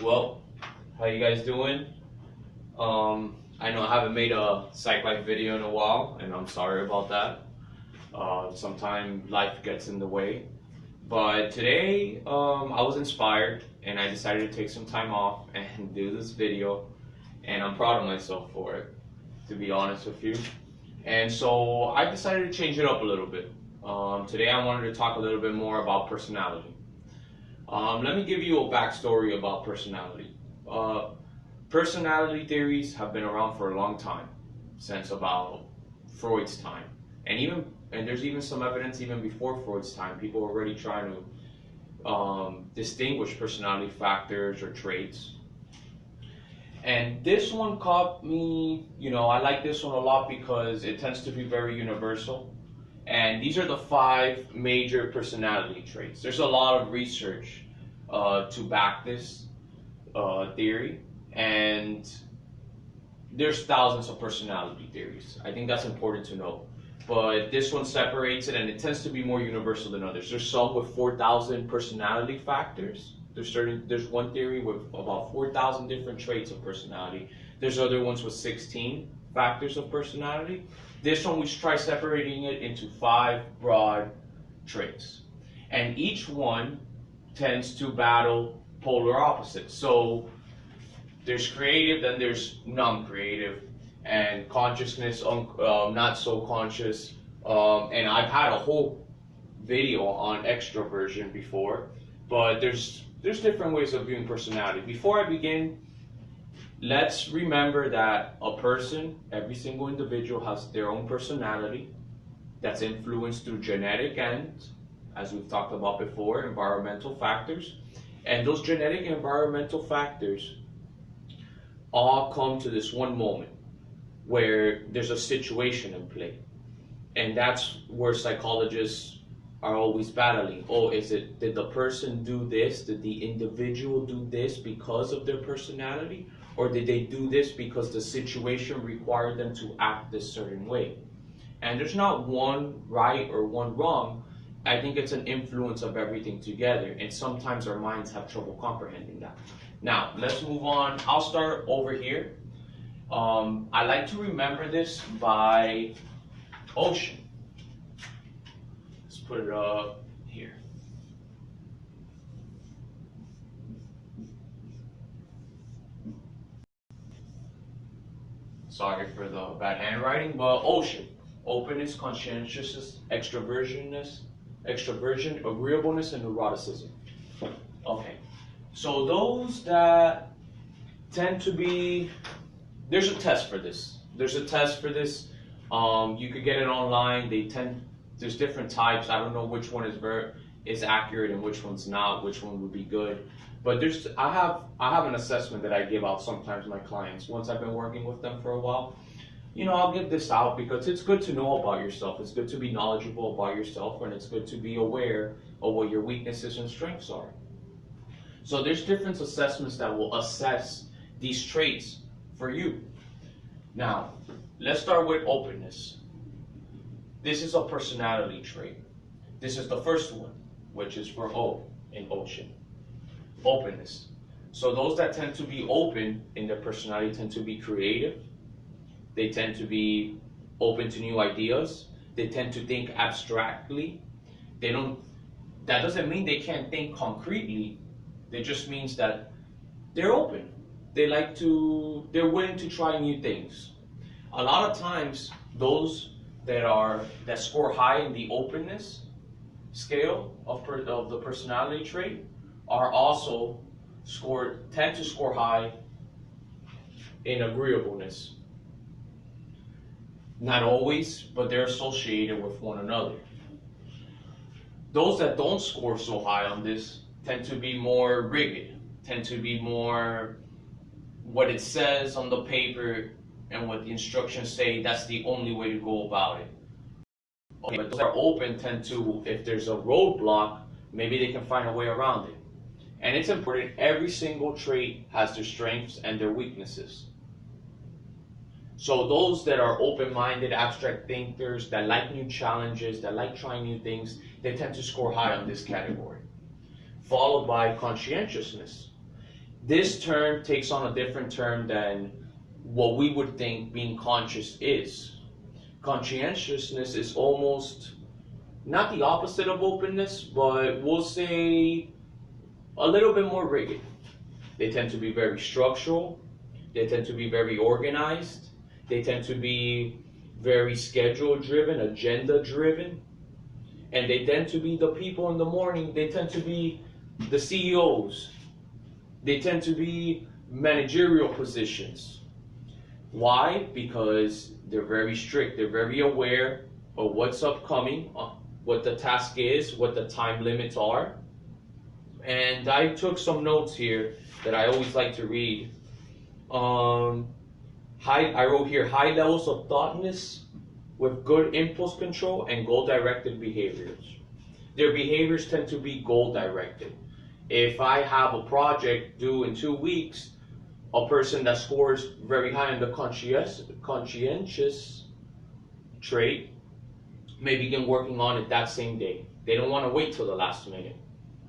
Well, how you guys doing? I know I haven't made a psych life video in a while, and I'm sorry about that. Sometimes life gets in the way. But today, I was inspired, and I decided to take some time off and do this video, and I'm proud of myself for it, to be honest with you. And so I decided to change it up a little bit. Today I wanted to talk a little bit more about personality. Let me give you a backstory about personality. Personality theories have been around for a long time, since about Freud's time, and there's even some evidence even before Freud's time. People were already trying to distinguish personality factors or traits. And this one caught me, I like this one a lot because it tends to be very universal. And these are the 5 major personality traits. There's a lot of research to back this theory, and there's thousands of personality theories. I think that's important to know. But this one separates it, and it tends to be more universal than others. There's some with 4,000 personality factors. There's one theory with about 4,000 different traits of personality. There's other ones with 16 factors of personality. This one, we try separating it into 5 broad traits. And each one tends to battle polar opposites. So there's creative, then there's non-creative, and consciousness, not so conscious. And I've had a whole video on extraversion before, but there's different ways of viewing personality. Before I begin, let's remember that a person, every single individual, has their own personality that's influenced through genetic and, as we've talked about before, environmental factors. And those genetic and environmental factors all come to this one moment where there's a situation in play. And that's where psychologists are always battling. Did the person do this? Did the individual do this because of their personality? Or did they do this because the situation required them to act this certain way? And there's not one right or one wrong. I think it's an influence of everything together, and sometimes our minds have trouble comprehending that. Now, let's move on. I'll start over here. I like to remember this by ocean. Let's put it up here. Sorry for the bad handwriting, but ocean. Openness, conscientiousness, extraversion, agreeableness, and neuroticism. Okay, so those that tend to be, there's a test for this. You could get it online. There's different types. I don't know which one is accurate and which one's not, which one would be good. But I have an assessment that I give out sometimes to my clients once I've been working with them for a while. I'll give this out because it's good to know about yourself. It's good to be knowledgeable about yourself, and it's good to be aware of what your weaknesses and strengths are. So there's different assessments that will assess these traits for you. Now, let's start with openness. This is a personality trait. This is the first one, which is for O in ocean. Openness. So those that tend to be open in their personality tend to be creative. They tend to be open to new ideas. They tend to think abstractly. That doesn't mean they can't think concretely. It just means that they're open. They're willing to try new things. A lot of times, those that score high in the openness scale of the personality trait are also tend to score high in agreeableness. Not always, but they're associated with one another. Those that don't score so high on this tend to be more rigid, tend to be more what it says on the paper and what the instructions say, that's the only way to go about it. Okay, but those that are open tend to, if there's a roadblock, maybe they can find a way around it. And it's important, every single trait has their strengths and their weaknesses. So those that are open-minded, abstract thinkers, that like new challenges, that like trying new things, they tend to score high on this category. Followed by conscientiousness. This term takes on a different term than what we would think being conscious is. Conscientiousness is almost not the opposite of openness, but we'll say a little bit more rigid. They tend to be very structural. They tend to be very organized. They tend to be very schedule driven, agenda driven. And they tend to be the people in the morning. They tend to be the CEOs. They tend to be managerial positions. Why? Because they're very strict. They're very aware of what's upcoming, what the task is, what the time limits are. And I took some notes here that I always like to read. I wrote here, high levels of thoughtness with good impulse control and goal-directed behaviors. Their behaviors tend to be goal-directed. If I have a project due in 2 weeks, a person that scores very high in the conscientious trait may begin working on it that same day. They don't want to wait till the last minute.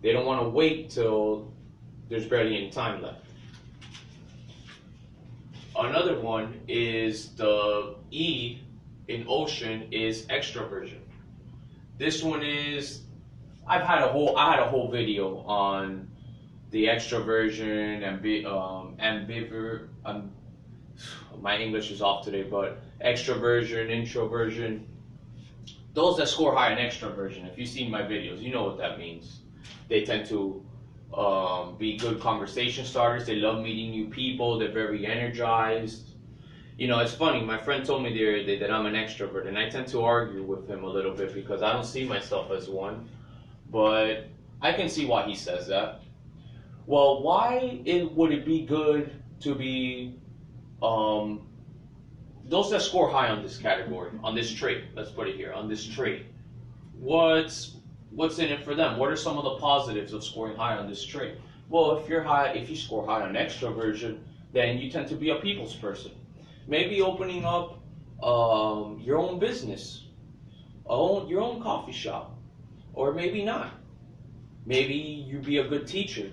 They don't want to wait till there's barely any time left. Another one is the E in ocean is extraversion. This one is, I had a whole video on the extraversion and my English is off today, but extraversion, introversion. Those that score high in extraversion, if you've seen my videos, you know what that means. They tend to be good conversation starters. They love meeting new people. They're very energized. You know, it's funny. My friend told me the other day that I'm an extrovert, and I tend to argue with him a little bit because I don't see myself as one. But I can see why he says that. Well, why would it be good to be those that score high on this category, on this trait? Let's put it here, on this trait. What's in it for them? What are some of the positives of scoring high on this trait? Well, if you score high on extraversion, then you tend to be a people's person. Maybe opening up your own business, your own coffee shop, or maybe not. Maybe you'd be a good teacher.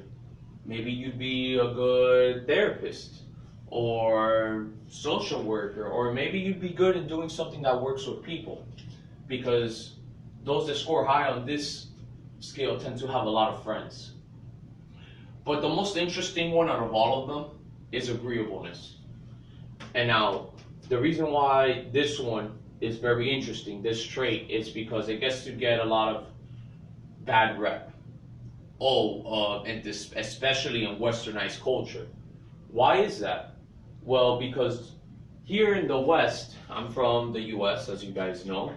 Maybe you'd be a good therapist or social worker, or maybe you'd be good at doing something that works with people, because those that score high on this scale tend to have a lot of friends. But the most interesting one out of all of them is agreeableness. And now, the reason why this one is very interesting, this trait, is because it gets to get a lot of bad rep. And this, especially in westernized culture. Why is that? Well, because here in the West, I'm from the US, as you guys know.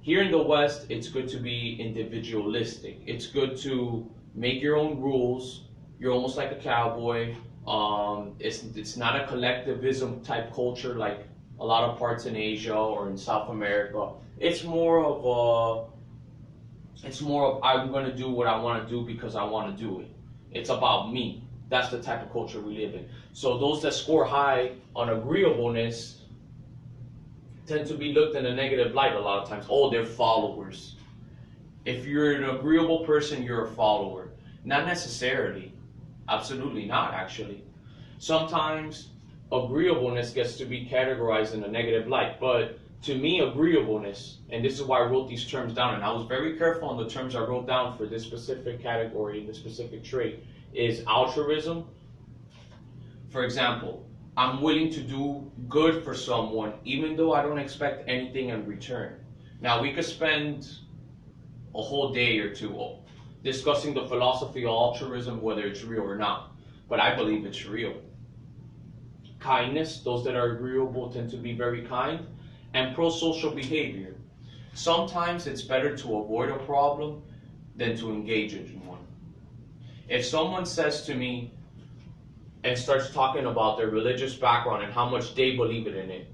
Here in the West, it's good to be individualistic. It's good to make your own rules. You're almost like a cowboy. It's not a collectivism type culture like a lot of parts in Asia or in South America. It's more of I'm going to do what I want to do because I want to do it. It's about me. That's the type of culture we live in. So those that score high on agreeableness tend to be looked in a negative light a lot of times. Oh, they're followers. If you're an agreeable person, you're a follower. Not necessarily. Absolutely not, actually. Sometimes agreeableness gets to be categorized in a negative light. But to me, agreeableness, and this is why I wrote these terms down, and I was very careful on the terms I wrote down for this specific category, this specific trait, is altruism. For example, I'm willing to do good for someone even though I don't expect anything in return. Now, we could spend a whole day or two discussing the philosophy of altruism, whether it's real or not, but I believe it's real. Kindness, those that are agreeable tend to be very kind, and pro-social behavior. Sometimes it's better to avoid a problem than to engage in one. If someone says to me and starts talking about their religious background and how much they believe in it,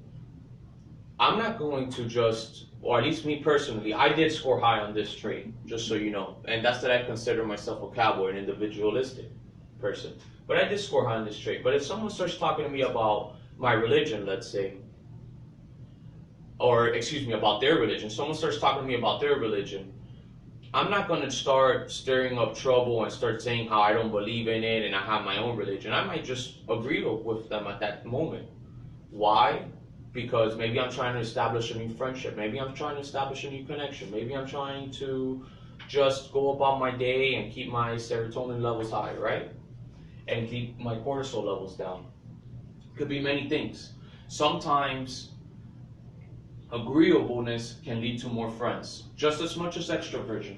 I'm not going to just, or at least me personally, I did score high on this trait, just so you know. And that's that I consider myself a cowboy, an individualistic person. But I did score high on this trait. But if someone starts talking to me about my religion, let's say, or excuse me, about their religion, someone starts talking to me about their religion, I'm not going to start stirring up trouble and start saying how I don't believe in it and I have my own religion. I might just agree with them at that moment. Why? Because maybe I'm trying to establish a new friendship. Maybe I'm trying to establish a new connection. Maybe I'm trying to just go about my day and keep my serotonin levels high, right? And keep my cortisol levels down. Could be many things. Sometimes agreeableness can lead to more friends, just as much as extraversion.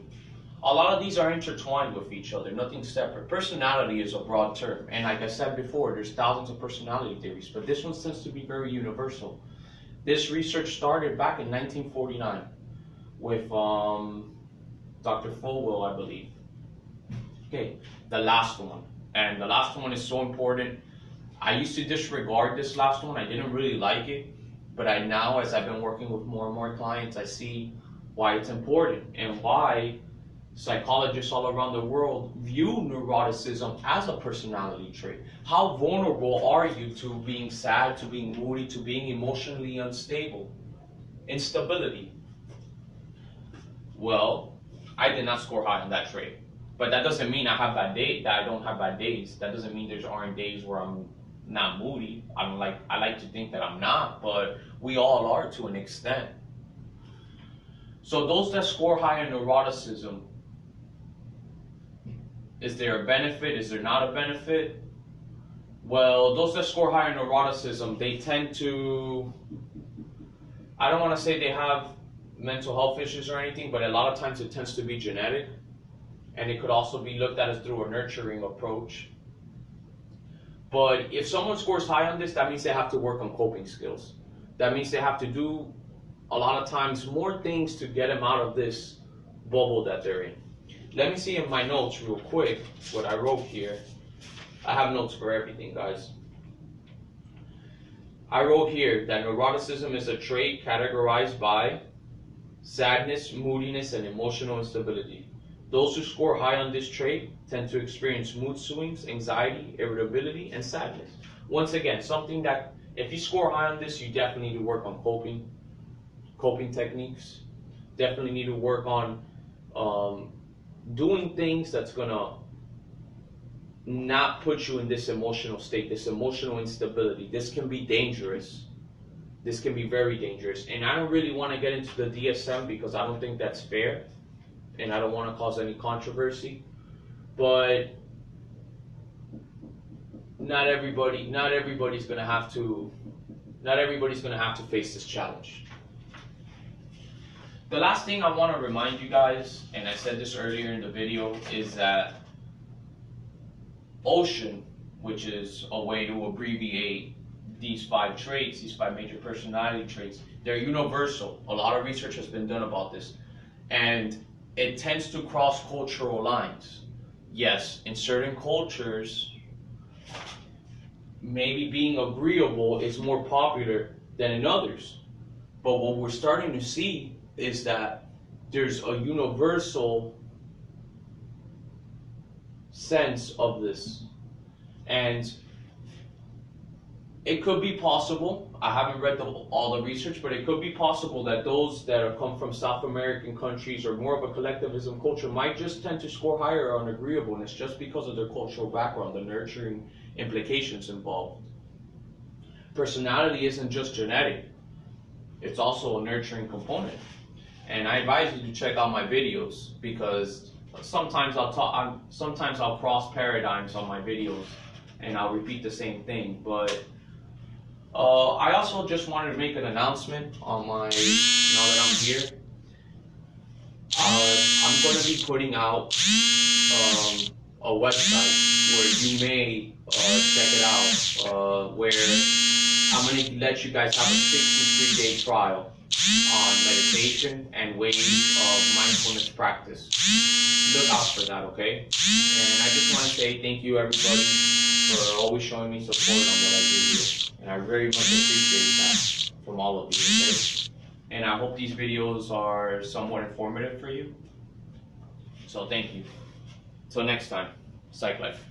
A lot of these are intertwined with each other, nothing separate. Personality is a broad term, and like I said before, there's thousands of personality theories, but this one tends to be very universal. This research started back in 1949 with Dr. Folwell, I believe. Okay, the last one. And the last one is so important. I used to disregard this last one. I didn't really like it. But I now, as I've been working with more and more clients, I see why it's important and why psychologists all around the world view neuroticism as a personality trait. How vulnerable are you to being sad, to being moody, to being emotionally unstable? Instability. Well, I did not score high on that trait. But that doesn't mean I have bad days, that I don't have bad days. That doesn't mean there aren't days where I'm not moody. I like to think that I'm not, but we all are to an extent. So those that score high in neuroticism, is there a benefit? Is there not a benefit? Well, those that score high in neuroticism, they tend to, I don't want to say they have mental health issues or anything, but a lot of times it tends to be genetic, and it could also be looked at as through a nurturing approach. But if someone scores high on this, that means they have to work on coping skills. That means they have to do a lot of times more things to get them out of this bubble that they're in. Let me see in my notes real quick what I wrote here. I have notes for everything, guys. I wrote here that neuroticism is a trait categorized by sadness, moodiness, and emotional instability. Those who score high on this trait tend to experience mood swings, anxiety, irritability, and sadness. Once again, something that if you score high on this, you definitely need to work on coping techniques. Definitely need to work on doing things that's gonna not put you in this emotional state, this emotional instability. This can be dangerous. This can be very dangerous. And I don't really want to get into the DSM because I don't think that's fair. And I don't want to cause any controversy, but not everybody's gonna have to face this challenge. The last thing I want to remind you guys, and I said this earlier in the video, is that OCEAN, which is a way to abbreviate these 5 traits, these 5 major personality traits, they're universal. A lot of research has been done about this, and it tends to cross cultural lines. Yes, in certain cultures, maybe being agreeable is more popular than in others. But what we're starting to see is that there's a universal sense of this. And it could be possible, I haven't read all the research, but it could be possible that those that come from South American countries or more of a collectivism culture might just tend to score higher on agreeableness just because of their cultural background, the nurturing implications involved. Personality isn't just genetic, it's also a nurturing component. And I advise you to check out my videos because sometimes I'll cross paradigms on my videos and I'll repeat the same thing, but I also just wanted to make an announcement on now that I'm here. I'm going to be putting out a website where you may check it out, where I'm going to let you guys have a 63-day trial on meditation and ways of mindfulness practice. Look out for that, okay? And I just want to say thank you, everybody, for always showing me support on what I do here. And I very much appreciate that from all of you, okay? And I hope these videos are somewhat informative for you. So thank you. Till next time, Psych Life.